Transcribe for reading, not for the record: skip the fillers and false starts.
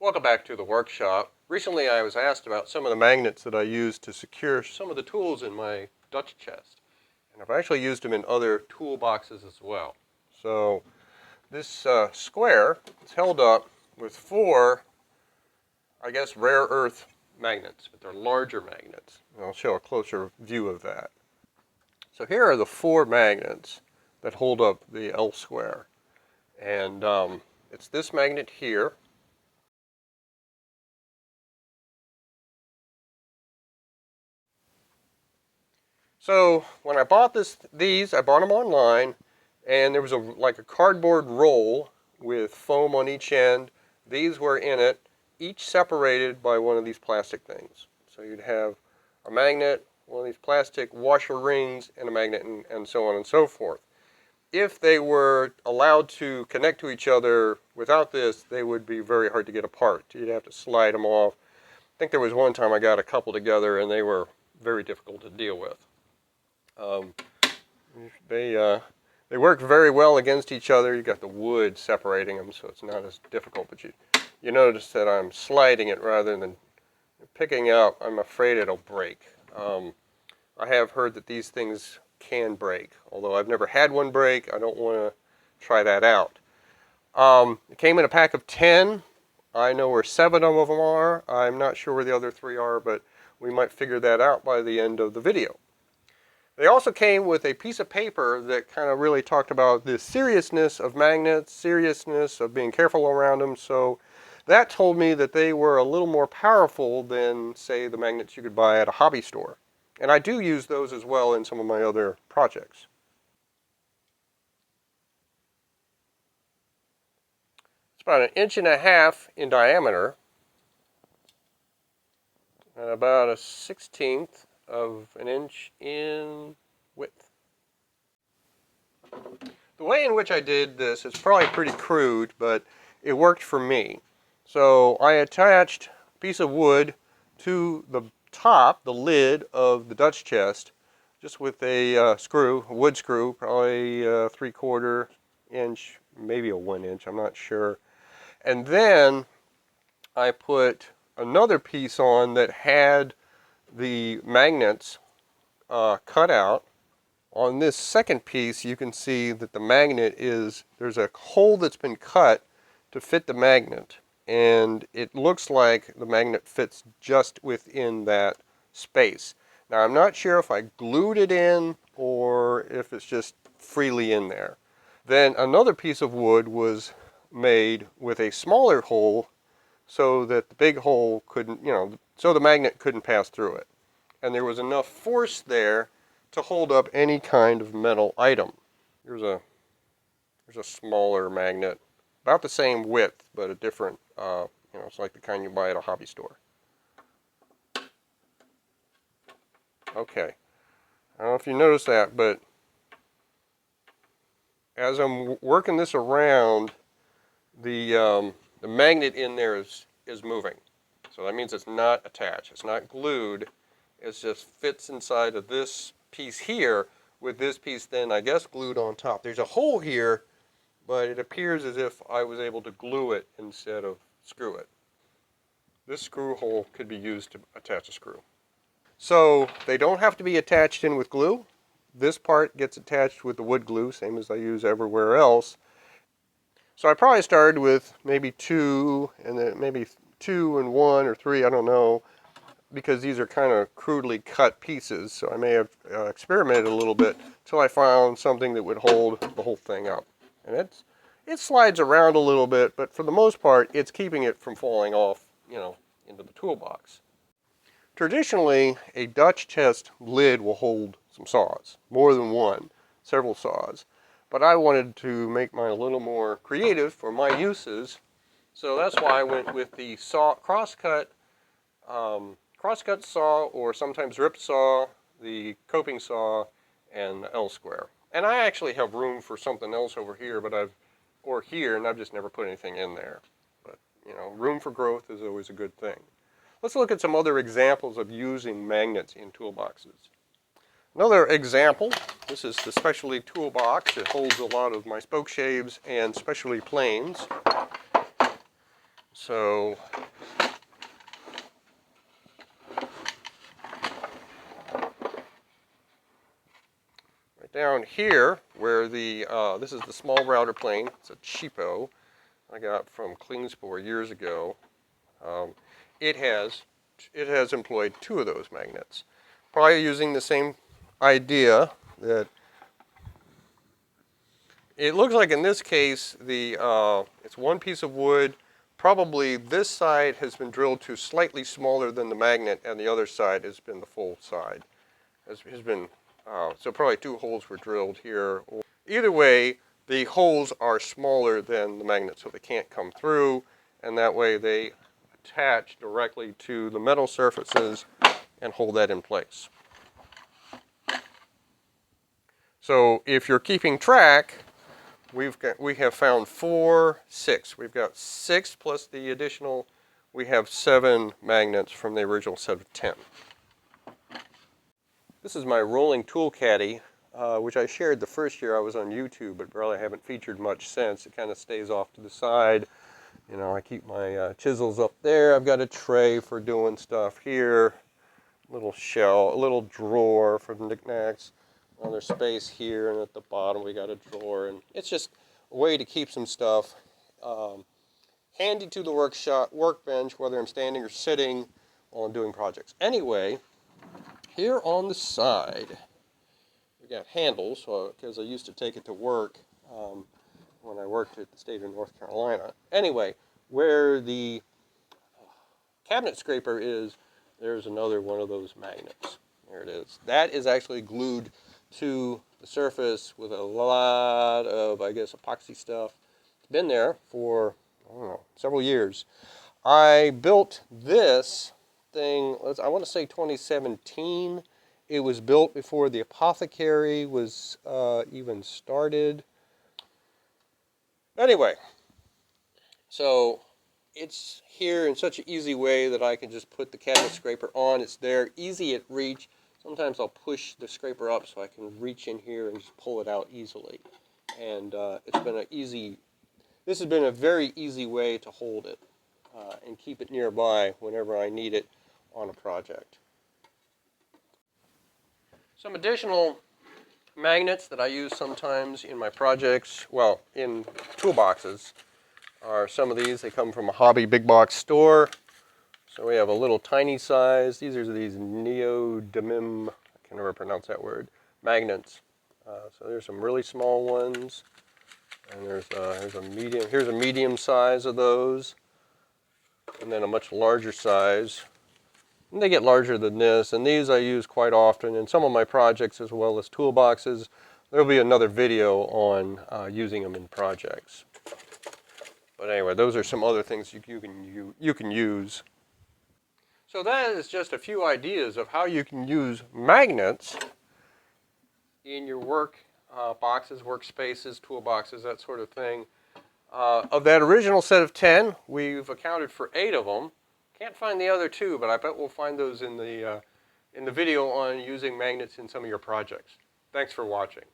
Welcome back to the workshop. Recently I was asked about some of the magnets that I use to secure some of the tools in my Dutch chest. And I've actually used them in other toolboxes as well. So this square is held up with four, I guess, rare earth magnets, but they're larger magnets. And I'll show a closer view of that. So here are the four magnets that hold up the L square. And it's this magnet here. So when I bought these, I bought them online, and there was like a cardboard roll with foam on each end. These were in it, each separated by one of these plastic things. So you'd have a magnet, one of these plastic washer rings, and a magnet, and so on and so forth. If they were allowed to connect to each other without this, they would be very hard to get apart. You'd have to slide them off. I think there was one time I got a couple together, and they were very difficult to deal with. They work very well against each other. You got the wood separating them, so it's not as difficult. But you notice that I'm sliding it rather than picking up. I'm afraid it'll break. I have heard that these things can break, although I've never had one break. I don't want to try that out. It came in a pack of 10. I know where 7 of them are. I'm not sure where the other 3 are, but we might figure that out by the end of the video. They also came with a piece of paper that kind of really talked about the seriousness of magnets, seriousness of being careful around them. So that told me that they were a little more powerful than, say, the magnets you could buy at a hobby store. And I do use those as well in some of my other projects. It's about 1.5 inches in diameter and about 1/16 of an inch in width. The way in which I did this is probably pretty crude, but it worked for me. So I attached a piece of wood to the top, the lid of the Dutch chest, just with a screw, a wood screw, probably 3/4 inch, maybe a 1 inch, I'm not sure. And then I put another piece on that had the magnets cut out. On this second piece, you can see that the magnet there's a hole that's been cut to fit the magnet, and it looks like the magnet fits just within that space. Now I'm not sure if I glued it in or if it's just freely in there. Then another piece of wood was made with a smaller hole so that the big hole couldn't, so the magnet couldn't pass through it. And there was enough force there to hold up any kind of metal item. Here's a smaller magnet, about the same width, but a different, it's like the kind you buy at a hobby store. Okay, I don't know if you noticed that, but as I'm working this around, the magnet in there is moving. So that means it's not attached. It's not glued. It just fits inside of this piece here with this piece then, I guess, glued on top. There's a hole here, but it appears as if I was able to glue it instead of screw it. This screw hole could be used to attach a screw. So they don't have to be attached in with glue. This part gets attached with the wood glue, same as I use everywhere else. So I probably started with maybe 2, and then maybe 2 and 1 or 3, I don't know, because these are kind of crudely cut pieces. So I may have experimented a little bit until I found something that would hold the whole thing up. And it slides around a little bit, but for the most part, it's keeping it from falling off, into the toolbox. Traditionally, a Dutch chest lid will hold some saws, more than one, several saws. But I wanted to make mine a little more creative for my uses, so that's why I went with the crosscut saw, or sometimes rip saw, the coping saw, and the L square. And I actually have room for something else over here, or here, and I've just never put anything in there. But room for growth is always a good thing. Let's look at some other examples of using magnets in toolboxes. Another example, this is the specialty toolbox. It holds a lot of my spoke shaves and specialty planes. So right down here, where the this is the small router plane. It's a cheapo I got from Klingspor years ago. It has employed 2 of those magnets, probably using the same idea. That it looks like in this case it's one piece of wood. Probably this side has been drilled to slightly smaller than the magnet, and the other side has been the full side. So probably 2 holes were drilled here. Either way, the holes are smaller than the magnet, so they can't come through, and that way they attach directly to the metal surfaces and hold that in place. So if you're keeping track, we have found 6. We've got 6 plus the additional. We have 7 magnets from the original set of 10. This is my rolling tool caddy, which I shared the first year I was on YouTube, but really haven't featured much since. It kind of stays off to the side. You know, I keep my chisels up there. I've got a tray for doing stuff here. Little shell, a little drawer for knickknacks. Another space here, and at the bottom we got a drawer. And it's just a way to keep some stuff handy to the workbench, whether I'm standing or sitting while I'm doing projects. Anyway, here on the side, we got handles, because I used to take it to work when I worked at the state of North Carolina. Anyway, where the cabinet scraper is, there's another one of those magnets. There it is. That is actually glued to the surface with a lot of, I guess, epoxy stuff. It's been there for, I don't know, several years. I built this thing, I want to say 2017. It was built before the apothecary was even started. Anyway, so it's here in such an easy way that I can just put the cabinet scraper on. It's there, easy at reach. Sometimes I'll push the scraper up so I can reach in here and just pull it out easily. And it's been this has been a very easy way to hold it and keep it nearby whenever I need it on a project. Some additional magnets that I use sometimes in my projects, well, in toolboxes, are some of these. They come from a hobby big box store. So we have a little tiny size. These are these neodymium, I can never pronounce that word, magnets. So there's some really small ones, and here's a medium size of those, and then a much larger size. And they get larger than this, and these I use quite often in some of my projects as well as toolboxes. There will be another video on using them in projects. But anyway, those are some other things you can use. So that is just a few ideas of how you can use magnets in your work boxes, workspaces, toolboxes, that sort of thing. Of that original set of 10, we've accounted for 8 of them. Can't find the other 2, but I bet we'll find those in the video on using magnets in some of your projects. Thanks for watching.